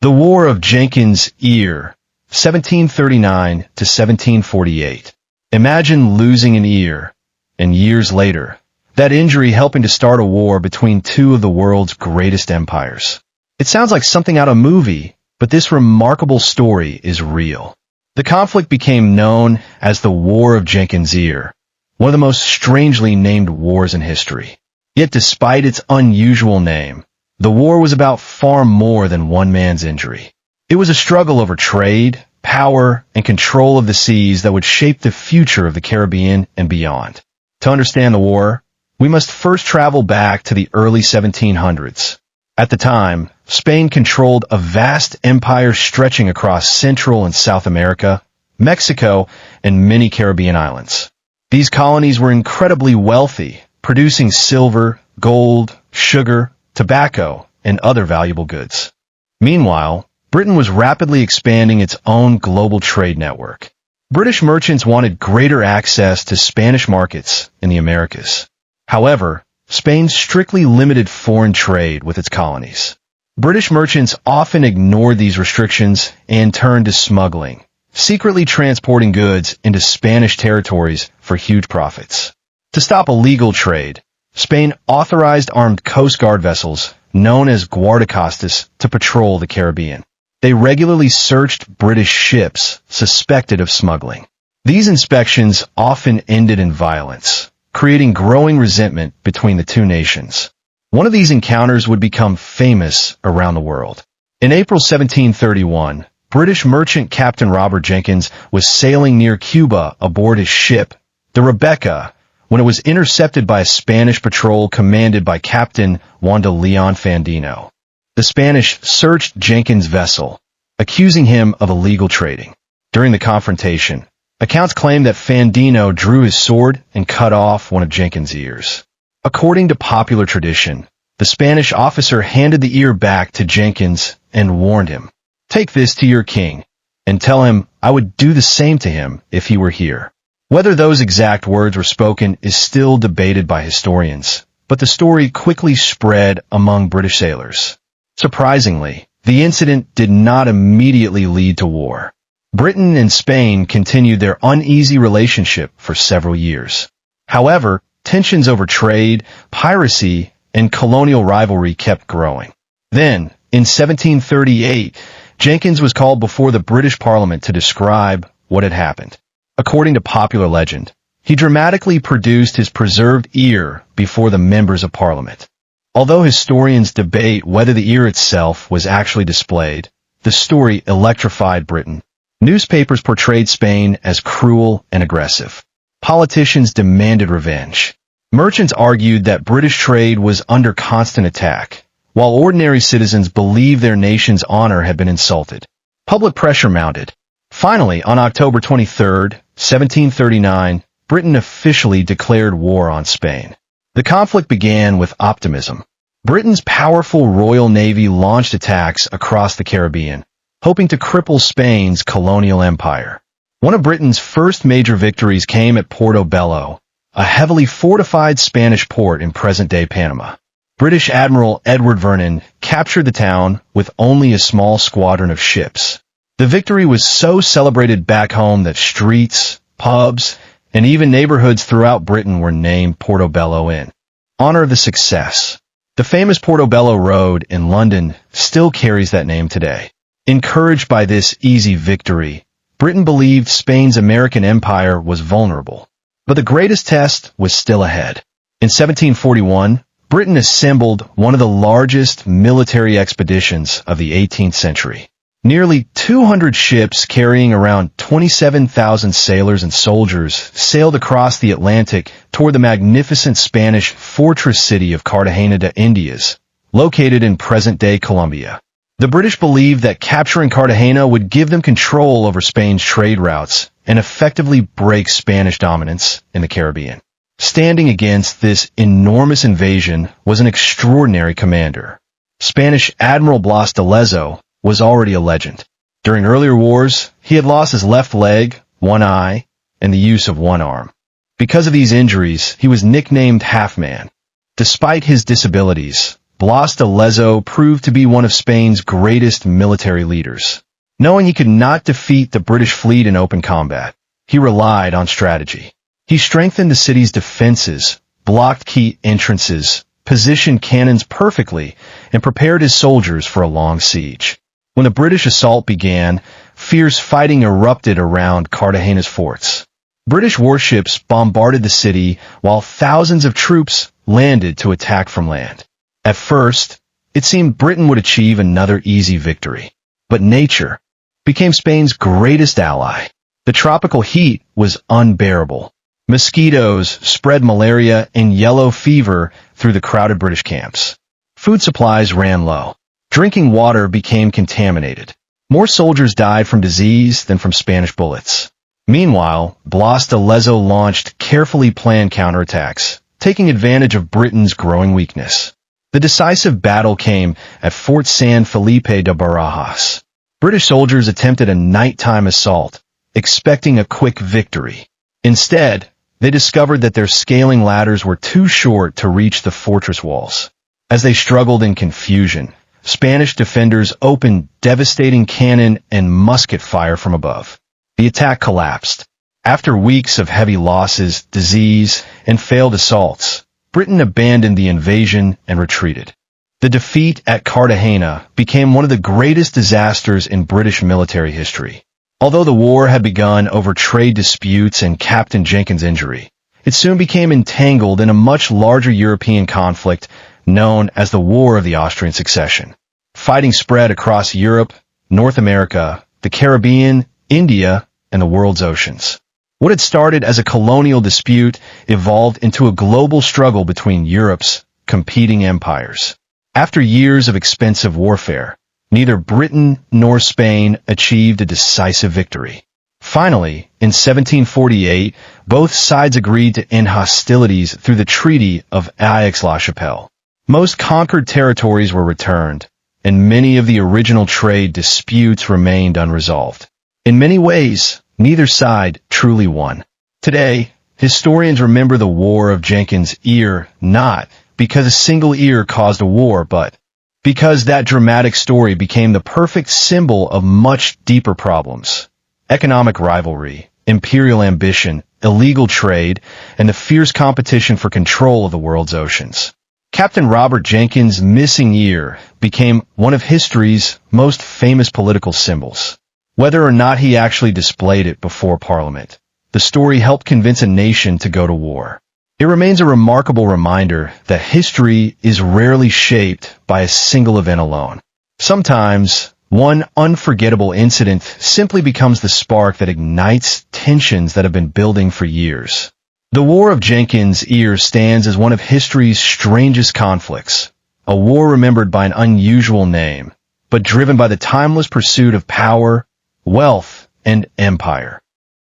The War of Jenkins' Ear, 1739 to 1748. Imagine losing an ear, and years later, that injury helping to start a war between two of the world's greatest empires. It sounds like something out of a movie, but this remarkable story is real. The conflict became known as the War of Jenkins' Ear, one of the most strangely named wars in history. Yet despite its unusual name, the war was about far more than one man's injury. It was a struggle over trade, power, and control of the seas that would shape the future of the Caribbean and beyond. To understand the war, we must first travel back to the early 1700s. At the time, Spain controlled a vast empire stretching across Central and South America, Mexico, and many Caribbean islands. These colonies were incredibly wealthy, producing silver, gold, sugar, tobacco, and other valuable goods. Meanwhile, Britain was rapidly expanding its own global trade network. British merchants wanted greater access to Spanish markets in the Americas. However, Spain strictly limited foreign trade with its colonies. British merchants often ignored these restrictions and turned to smuggling, secretly transporting goods into Spanish territories for huge profits. To stop illegal trade, Spain authorized armed Coast Guard vessels, known as guardacostas, to patrol the Caribbean. They regularly searched British ships suspected of smuggling. These inspections often ended in violence, creating growing resentment between the two nations. One of these encounters would become famous around the world. In April 1731, British merchant Captain Robert Jenkins was sailing near Cuba aboard his ship, the Rebecca, when it was intercepted by a Spanish patrol commanded by Captain Juan de Leon Fandino. The Spanish searched Jenkins' vessel, accusing him of illegal trading. During the confrontation, accounts claim that Fandino drew his sword and cut off one of Jenkins' ears. According to popular tradition, the Spanish officer handed the ear back to Jenkins and warned him, "Take this to your king, and tell him I would do the same to him if he were here." Whether those exact words were spoken is still debated by historians, but the story quickly spread among British sailors. Surprisingly, the incident did not immediately lead to war. Britain and Spain continued their uneasy relationship for several years. However, tensions over trade, piracy, and colonial rivalry kept growing. Then, in 1738, Jenkins was called before the British Parliament to describe what had happened. According to popular legend, he dramatically produced his preserved ear before the members of Parliament. Although historians debate whether the ear itself was actually displayed, the story electrified Britain. Newspapers portrayed Spain as cruel and aggressive. Politicians demanded revenge. Merchants argued that British trade was under constant attack, while ordinary citizens believed their nation's honor had been insulted. Public pressure mounted. Finally, on October 23, 1739, Britain officially declared war on Spain. The conflict began with optimism. Britain's powerful Royal Navy launched attacks across the Caribbean, hoping to cripple Spain's colonial empire. One of Britain's first major victories came at Portobello, a heavily fortified Spanish port in present-day Panama. British Admiral Edward Vernon captured the town with only a small squadron of ships. The victory was so celebrated back home that streets, pubs, and even neighborhoods throughout Britain were named Portobello in honor of the success. The famous Portobello Road in London still carries that name today. Encouraged by this easy victory, Britain believed Spain's American empire was vulnerable. But the greatest test was still ahead. In 1741, Britain assembled one of the largest military expeditions of the 18th century. Nearly 200 ships carrying around 27,000 sailors and soldiers sailed across the Atlantic toward the magnificent Spanish fortress city of Cartagena de Indias, located in present-day Colombia. The British believed that capturing Cartagena would give them control over Spain's trade routes and effectively break Spanish dominance in the Caribbean. Standing against this enormous invasion was an extraordinary commander. Spanish Admiral Blas de Lezo was already a legend. During earlier wars, he had lost his left leg, one eye, and the use of one arm. Because of these injuries, he was nicknamed Half Man. Despite his disabilities, Blas de Lezo proved to be one of Spain's greatest military leaders. Knowing he could not defeat the British fleet in open combat, he relied on strategy. He strengthened the city's defenses, blocked key entrances, positioned cannons perfectly, and prepared his soldiers for a long siege. When the British assault began, fierce fighting erupted around Cartagena's forts. British warships bombarded the city while thousands of troops landed to attack from land. At first, it seemed Britain would achieve another easy victory. But nature became Spain's greatest ally. The tropical heat was unbearable. Mosquitoes spread malaria and yellow fever through the crowded British camps. Food supplies ran low. Drinking water became contaminated. More soldiers died from disease than from Spanish bullets. Meanwhile, Blas de Lezo launched carefully planned counterattacks, taking advantage of Britain's growing weakness. The decisive battle came at Fort San Felipe de Barajas. British soldiers attempted a nighttime assault, expecting a quick victory. Instead, they discovered that their scaling ladders were too short to reach the fortress walls. As they struggled in confusion, Spanish defenders opened devastating cannon and musket fire from above. The attack collapsed. After weeks of heavy losses, disease, and failed assaults, Britain abandoned the invasion and retreated. The defeat at Cartagena became one of the greatest disasters in British military history. Although the war had begun over trade disputes and Captain Jenkins' injury, it soon became entangled in a much larger European conflict known as the War of the Austrian Succession. Fighting spread across Europe, North America, the Caribbean, India, and the world's oceans. What had started as a colonial dispute evolved into a global struggle between Europe's competing empires. After years of expensive warfare, neither Britain nor Spain achieved a decisive victory. Finally, in 1748, both sides agreed to end hostilities through the Treaty of Aix-la-Chapelle. Most conquered territories were returned, and many of the original trade disputes remained unresolved. In many ways, neither side truly won. Today, historians remember the War of Jenkins' Ear not because a single ear caused a war, but because that dramatic story became the perfect symbol of much deeper problems. Economic rivalry, imperial ambition, illegal trade, and the fierce competition for control of the world's oceans. Captain Robert Jenkins' missing ear became one of history's most famous political symbols. Whether or not he actually displayed it before Parliament, the story helped convince a nation to go to war. It remains a remarkable reminder that history is rarely shaped by a single event alone. Sometimes, one unforgettable incident simply becomes the spark that ignites tensions that have been building for years. The War of Jenkins' Ear stands as one of history's strangest conflicts, a war remembered by an unusual name, but driven by the timeless pursuit of power, wealth, and empire.